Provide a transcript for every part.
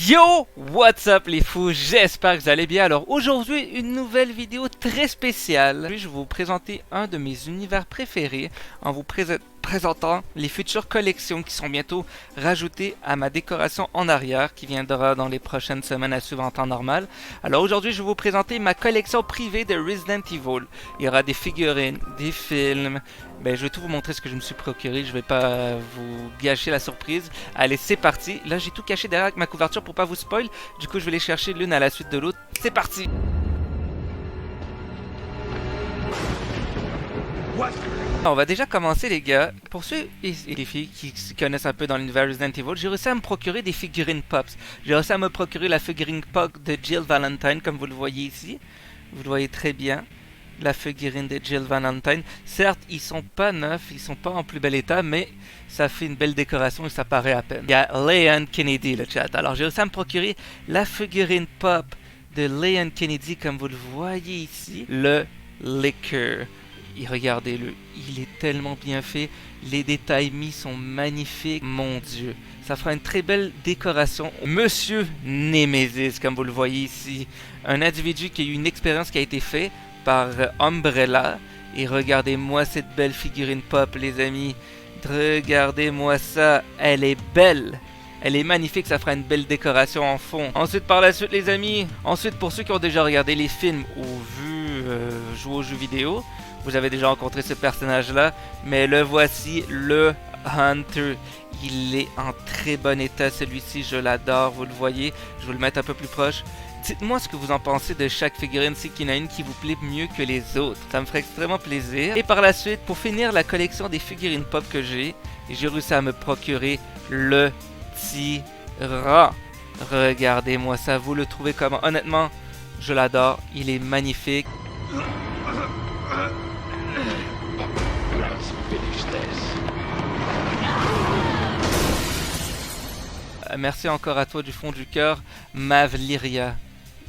Yo, what's up les fous, j'espère que vous allez bien. Alors aujourd'hui, une nouvelle vidéo très spéciale. Aujourd'hui, je vais vous présenter un de mes univers préférés en vous présentant les futures collections qui sont bientôt rajoutées à ma décoration en arrière qui viendra dans les prochaines semaines à suivre en temps normal. Alors aujourd'hui, je vais vous présenter ma collection privée de Resident Evil. Il y aura des figurines, des films. Je vais tout vous montrer ce que je me suis procuré, je vais pas vous gâcher la surprise. Allez, c'est parti. Là, j'ai tout caché derrière avec ma couverture pour pas vous spoil. Du coup, je vais les chercher l'une à la suite de l'autre. C'est parti. On va déjà commencer les gars. Pour ceux et les filles qui se connaissent un peu dans l'univers Resident Evil, j'ai réussi à me procurer des figurines Pops. J'ai réussi à me procurer la figurine Pop de Jill Valentine comme vous le voyez ici. Vous le voyez très bien. La figurine de Jill Valentine. Certes, ils sont pas neufs, ils sont pas en plus bel état, mais ça fait une belle décoration et ça paraît à peine. Il y a Leon Kennedy, le chat. Alors, j'ai réussi à me procurer la figurine Pop de Leon Kennedy, comme vous le voyez ici. Le Licker. Et regardez-le, il est tellement bien fait. Les détails mis sont magnifiques. Mon Dieu, ça fera une très belle décoration. Monsieur Nemesis, comme vous le voyez ici. Un individu qui a eu une expérience qui a été faite par Umbrella. Et regardez-moi cette belle figurine Pop, les amis. Regardez-moi ça, elle est belle. Elle est magnifique, ça fera une belle décoration en fond. Ensuite, par la suite, les amis. Ensuite, pour ceux qui ont déjà regardé les films ou vu jouer aux jeux vidéo, vous avez déjà rencontré ce personnage-là. Mais le voici, le Hunter. Il est en très bon état, celui-ci. Je l'adore, vous le voyez. Je vais vous le mettre un peu plus proche. Dites-moi ce que vous en pensez de chaque figurine, si qu'il y en a une qui vous plaît mieux que les autres. Ça me ferait extrêmement plaisir. Et par la suite, pour finir la collection des figurines Pop que j'ai réussi à me procurer le tyran. Regardez-moi ça, vous le trouvez comment? Honnêtement, je l'adore, il est magnifique. Merci encore à toi du fond du cœur, Mavlyria.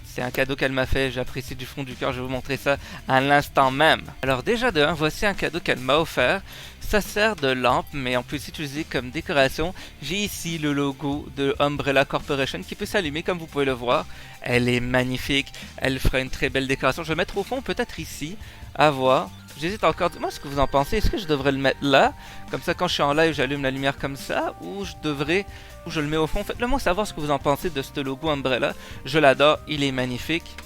C'est un cadeau qu'elle m'a fait, j'apprécie du fond du cœur, je vais vous montrer ça à l'instant même. Alors déjà de 1, voici un cadeau qu'elle m'a offert. Ça sert de lampe, mais on peut l'utiliser comme décoration. J'ai ici le logo de Umbrella Corporation qui peut s'allumer comme vous pouvez le voir. Elle est magnifique, elle fera une très belle décoration. Je vais le mettre au fond, peut-être ici, à voir. J'hésite encore, dites-moi ce que vous en pensez. Est-ce que je devrais le mettre là? Comme ça, quand je suis en live, j'allume la lumière comme ça. Ou je le mets au fond. Faites-le moi savoir ce que vous en pensez de ce logo Umbrella. Je l'adore, il est magnifique.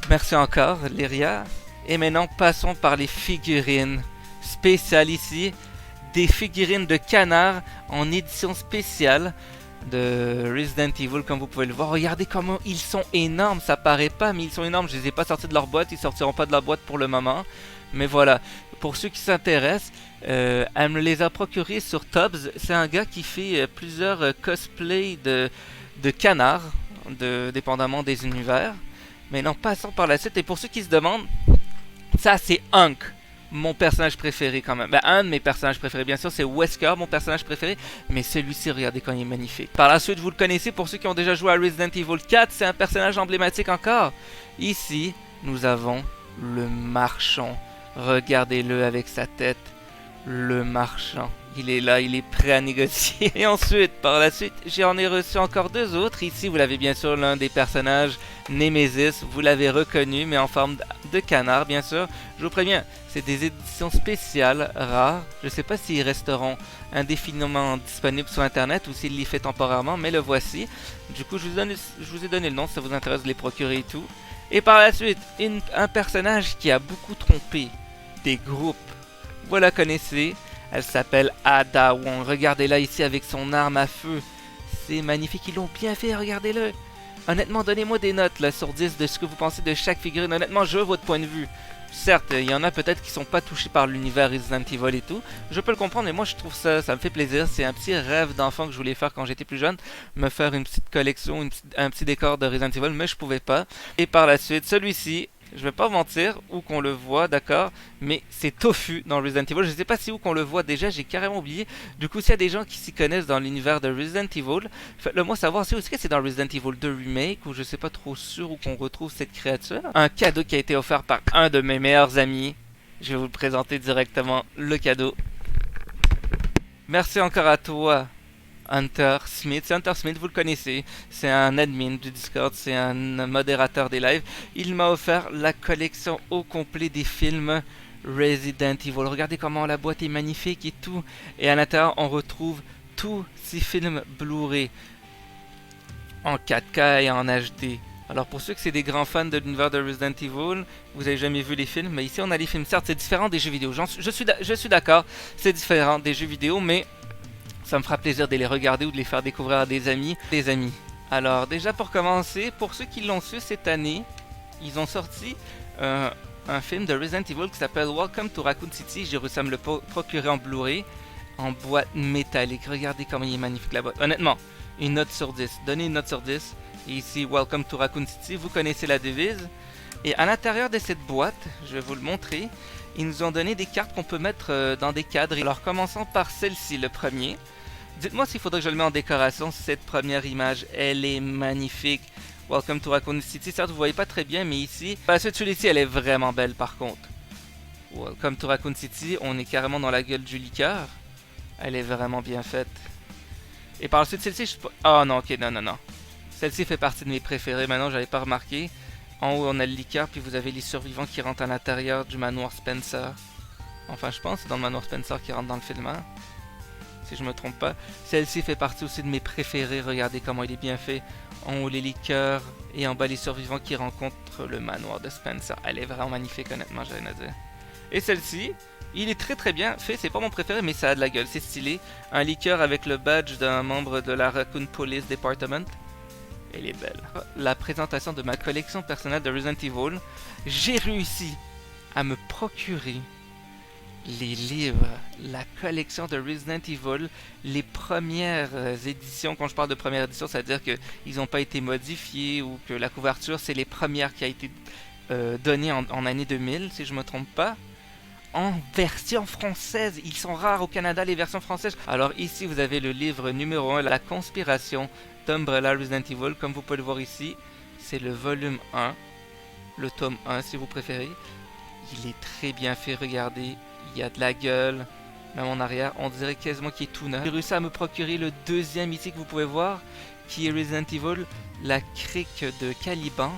Merci encore, Lyria. Et maintenant, passons par les figurines spéciales ici. Des figurines de canard en édition spéciale de Resident Evil, comme vous pouvez le voir. Regardez comment ils sont énormes, ça paraît pas, mais ils sont énormes. Je les ai pas sortis de leur boîte, ils sortiront pas de la boîte pour le moment. Mais voilà, pour ceux qui s'intéressent, elle me les a procurés sur Tubbs. C'est un gars qui fait plusieurs cosplays de canards, dépendamment des univers. Mais non, passons par la suite. Et pour ceux qui se demandent, ça c'est Hunk, mon personnage préféré quand même. Un de mes personnages préférés, bien sûr, c'est Wesker, mon personnage préféré. Mais celui-ci, regardez quand il est magnifique. Par la suite, vous le connaissez, pour ceux qui ont déjà joué à Resident Evil 4, c'est un personnage emblématique encore. Ici, nous avons le marchand. Regardez-le avec sa tête. Le marchand. Il est là, il est prêt à négocier. Et ensuite, par la suite, j'en ai reçu encore 2 autres. Ici, vous l'avez bien sûr, l'un des personnages, Nemesis. Vous l'avez reconnu, mais en forme de canard, bien sûr. Je vous préviens, c'est des éditions spéciales, rares. Je ne sais pas s'ils resteront indéfiniment disponibles sur Internet ou s'ils les fait temporairement, mais le voici. Du coup, je vous ai donné le nom si ça vous intéresse de les procurer et tout. Et par la suite, un personnage qui a beaucoup trompé des groupes. Vous la connaissez. Elle s'appelle Ada Wong. Regardez-la ici avec son arme à feu. C'est magnifique. Ils l'ont bien fait. Regardez-le. Honnêtement, donnez-moi des notes là, sur 10 de ce que vous pensez de chaque figurine. Honnêtement, je veux votre point de vue. Certes, il y en a peut-être qui sont pas touchés par l'univers Resident Evil et tout. Je peux le comprendre, mais moi je trouve ça me fait plaisir. C'est un petit rêve d'enfant que je voulais faire quand j'étais plus jeune. Me faire une petite collection, un petit décor de Resident Evil, mais je pouvais pas. Et par la suite, celui-ci, je vais pas mentir, où qu'on le voit, d'accord, mais c'est Tofu dans Resident Evil. Je sais pas si où qu'on le voit déjà, j'ai carrément oublié. Du coup, s'il y a des gens qui s'y connaissent dans l'univers de Resident Evil, faites-le moi savoir si est-ce que c'est dans Resident Evil 2 Remake, ou je sais pas trop sûr où qu'on retrouve cette créature. Un cadeau qui a été offert par un de mes meilleurs amis. Je vais vous le présenter directement, le cadeau. Merci encore à toi, Hunter Smith. C'est Hunter Smith, vous le connaissez. C'est un admin du Discord, c'est un modérateur des lives. Il m'a offert la collection au complet des films Resident Evil. Regardez comment la boîte est magnifique et tout. Et à l'intérieur, on retrouve tous ces films Blu-ray en 4K et en HD. Alors pour ceux que c'est des grands fans de l'univers de Resident Evil, vous avez jamais vu les films, mais ici on a les films. Certes, c'est différent des jeux vidéo. Je suis d'accord, c'est différent des jeux vidéo, mais ça me fera plaisir de les regarder ou de les faire découvrir à des amis. Alors déjà pour commencer, pour ceux qui l'ont su cette année, ils ont sorti un film de Resident Evil qui s'appelle Welcome to Raccoon City. J'ai réussi à me le procurer en Blu-ray, en boîte métallique. Regardez comme il est magnifique la boîte. Honnêtement, une note sur 10. Donnez une note sur 10. Et ici, Welcome to Raccoon City, vous connaissez la devise. Et à l'intérieur de cette boîte, je vais vous le montrer, ils nous ont donné des cartes qu'on peut mettre dans des cadres. Alors commençons par celle-ci, le premier. Dites-moi s'il faudrait que je le mette en décoration, cette première image, elle est magnifique. Welcome to Raccoon City, certes vous voyez pas très bien, mais ici, celui-ci elle est vraiment belle par contre. Welcome to Raccoon City, on est carrément dans la gueule du liqueur. Elle est vraiment bien faite. Et par la suite celle-ci, je... Oh non, ok, non. Celle-ci fait partie de mes préférées, maintenant j'avais pas remarqué. En haut on a le liqueur, puis vous avez les survivants qui rentrent à l'intérieur du manoir Spencer. Enfin je pense que c'est dans le manoir Spencer qui rentre dans le film, hein? Si je me trompe pas. Celle-ci fait partie aussi de mes préférées, regardez comment il est bien fait. En haut les liqueurs et en bas les survivants qui rencontrent le manoir de Spencer. Elle est vraiment magnifique honnêtement, j'ai rien à dire. Et celle-ci, il est très bien fait, c'est pas mon préféré mais ça a de la gueule, c'est stylé. Un liqueur avec le badge d'un membre de la Raccoon Police Department. Elle est belle. La présentation de ma collection personnelle de Resident Evil. J'ai réussi à me procurer les livres, la collection de Resident Evil, les premières éditions. Quand je parle de première édition, ça veut dire qu'ils n'ont pas été modifiés ou que la couverture, c'est les premières qui a été donnée en année 2000, si je ne me trompe pas. En version française, ils sont rares au Canada les versions françaises. Alors ici vous avez le livre numéro 1, La conspiration d'Umbrella Resident Evil. Comme vous pouvez le voir ici, c'est le volume 1, le tome 1 si vous préférez. Il est très bien fait, regardez, il y a de la gueule, même en arrière, on dirait quasiment qu'il est tout neuf. J'ai réussi à me procurer le deuxième ici que vous pouvez voir, qui est Resident Evil, la crique de Caliban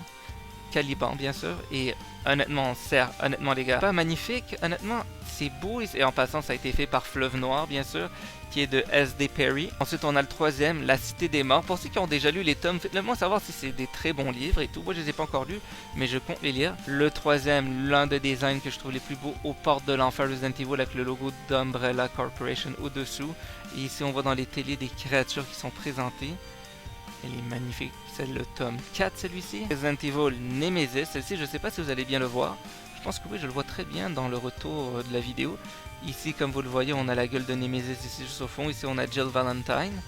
bien sûr, et honnêtement, honnêtement les gars, pas magnifique, honnêtement, c'est beau, et en passant ça a été fait par Fleuve Noir bien sûr, qui est de S.D. Perry. Ensuite on a le troisième, La Cité des Morts. Pour ceux qui ont déjà lu les tomes, faites-le moi savoir si c'est des très bons livres et tout. Moi je les ai pas encore lus, mais je compte les lire. Le troisième, l'un des designs que je trouve les plus beaux, Aux Portes de l'Enfer Resident Evil, avec le logo d'Umbrella Corporation au-dessous. Et ici on voit dans les télés des créatures qui sont présentées. Elle est magnifique, c'est le tome 4 celui-ci. Resident Evil Nemesis, celle-ci je sais pas si vous allez bien le voir. Je pense que oui, je le vois très bien dans le retour de la vidéo. Ici comme vous le voyez, on a la gueule de Nemesis ici juste au fond. Ici on a Jill Valentine.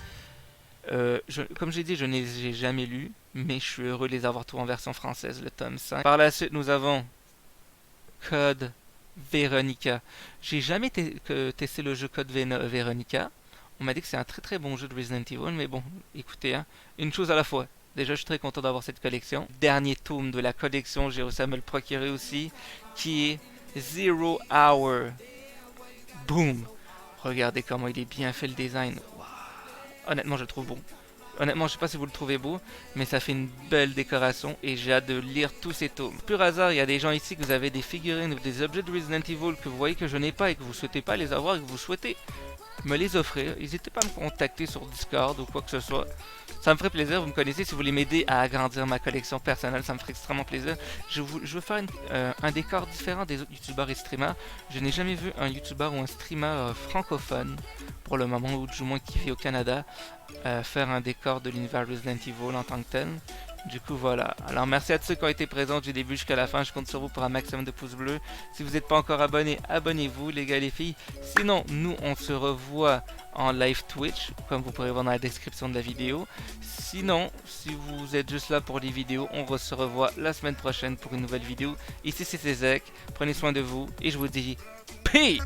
Comme j'ai dit, je ne les ai jamais lus, mais je suis heureux de les avoir tous en version française, le tome 5. Par la suite nous avons Code Veronica. J'ai jamais testé le jeu Code Veronica. On m'a dit que c'est un très bon jeu de Resident Evil, mais bon, écoutez, hein, une chose à la fois. Déjà, je suis très content d'avoir cette collection. Dernier tome de la collection, j'ai réussi à me le procurer aussi, qui est Zero Hour. Boom! Regardez comment il est bien fait le design. Wow. Honnêtement, je le trouve beau. Honnêtement, je sais pas si vous le trouvez beau, mais ça fait une belle décoration et j'ai hâte de lire tous ces tomes. Pur hasard, il y a des gens ici que vous avez des figurines ou des objets de Resident Evil que vous voyez que je n'ai pas et que vous souhaitez pas les avoir et que vous souhaitez me les offrir. N'hésitez pas à me contacter sur Discord ou quoi que ce soit. Ça me ferait plaisir, vous me connaissez, si vous voulez m'aider à agrandir ma collection personnelle, ça me ferait extrêmement plaisir. Je veux faire un décor différent des autres youtubeurs et streamers. Je n'ai jamais vu un youtubeur ou un streamer francophone, pour le moment, ou du moins qui vit au Canada, faire un décor de l'univers Resident Evil en tant que tel. Du coup voilà, alors merci à tous ceux qui ont été présents du début jusqu'à la fin, je compte sur vous pour un maximum de pouces bleus. Si vous n'êtes pas encore abonné, abonnez-vous les gars les filles. Sinon, nous on se revoit en live Twitch, comme vous pourrez voir dans la description de la vidéo. Sinon, si vous êtes juste là pour les vidéos, on se revoit la semaine prochaine pour une nouvelle vidéo. Ici c'est Ezek, prenez soin de vous et je vous dis peace.